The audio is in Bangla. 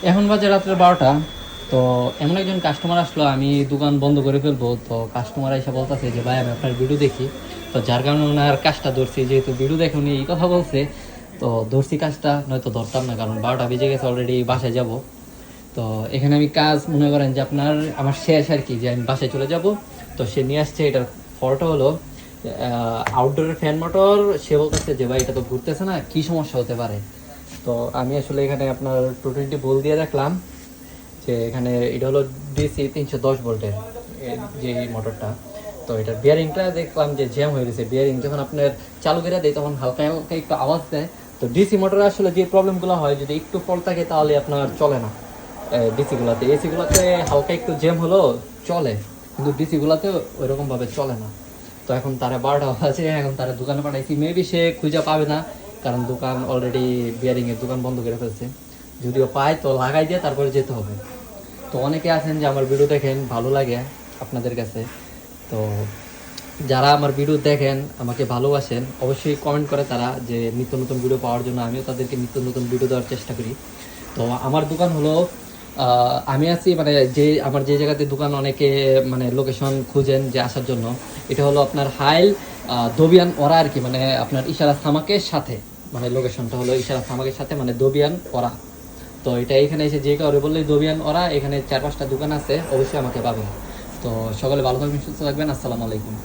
এখন বাজে রাত্রে 12টা। তো এমন একজন কাস্টমার আসলো, আমি দোকান বন্ধ করে ফেলবো। তো কাস্টমার এসে বলতেছে যে ভাই আমি আপনার ভিডিও দেখি। তো যার কারণে ওনার কাজটা ধরছি, যেহেতু ভিডিও দেখে উনি এই কথা বলছে, তো ধরছি কাজটা, নয়তো ধরতাম না, কারণ 12টা বেজে গেছে, অলরেডি বাসায় যাব। তো এখানে আমি কাজ মনে করেন যে আপনার আমার শেষ আর কি, যে আমি বাসায় চলে যাব। তো সে নিয়ে আসছে, এটার ফলটা হলো আউটডোরের ফ্যান মোটর। সে বলতেছে যে ভাই এটা তো ঘুরতেছে না, কি সমস্যা হতে পারে। তো আমি আসলে এখানে আপনার 220 বল দিয়ে রাখলাম, যে এখানে এটা হলো ডিসি 310 ভোল্টের যে মোটরটা। তো এটার বিয়ারিংটা দেখলাম যে জ্যাম হয়ে গেছে। বিয়ারিং যখন আপনার চালু করে দেয় তখন হালকা হালকা একটু আওয়াজ দেয়। তো ডিসি মোটরে আসলে যে প্রবলেমগুলো হয়, যদি একটু ফল্ট থাকে তাহলে আপনার চলে না। ডিসিগুলোতে, এসিগুলোতে হালকা একটু জ্যাম হলো চলে, কিন্তু ডিসিগুলোতে ওইরকমভাবে চলে না। তো এখন তারা 12টা আছে, এখন তারা দোকানে পাঠাইছি, মেবি সে খুঁজে পাবে না, কারণ দোকান অলরেডি বিয়ারিংয়ের দোকান বন্ধ করে ফেলছে। যদিও পায় তো লাগাই দিয়ে তারপরে যেতে হবে। তো অনেকে আছেন যে আমার ভিডিও দেখেন, ভালো লাগে আপনাদের কাছে। তো যারা আমার ভিডিও দেখেন, আমাকে ভালোবাসেন, অবশ্যই কমেন্ট করে তারা যে নিত্য নতুন ভিডিও পাওয়ার জন্য আমিও তাদেরকে নিত্য নতুন ভিডিও দেওয়ার চেষ্টা করি। তো আমার দোকান হলো, আমি আছি মানে যে আমার যে জায়গাতে দোকান, অনেকে মানে লোকেশন খুঁজেন যে আসার জন্য, এটা হলো আপনার হাইল দবিয়ান ওরা আর কি, মানে আপনার ইশারা সামাকের সাথে, মানে লোকেশনটা হলো ইশারা সামাকের সাথে, মানে দবিয়ান ওরা। তো এটা এখানে এসে যে কাউরে বললেই দবিয়ান ওরা, এখানে 4-5টা দোকান আছে, অবশ্যই আমাকে পাবেন। তো সকলে ভালো থাকবেন, সুস্থ থাকবেন, আসসালামু আলাইকুম।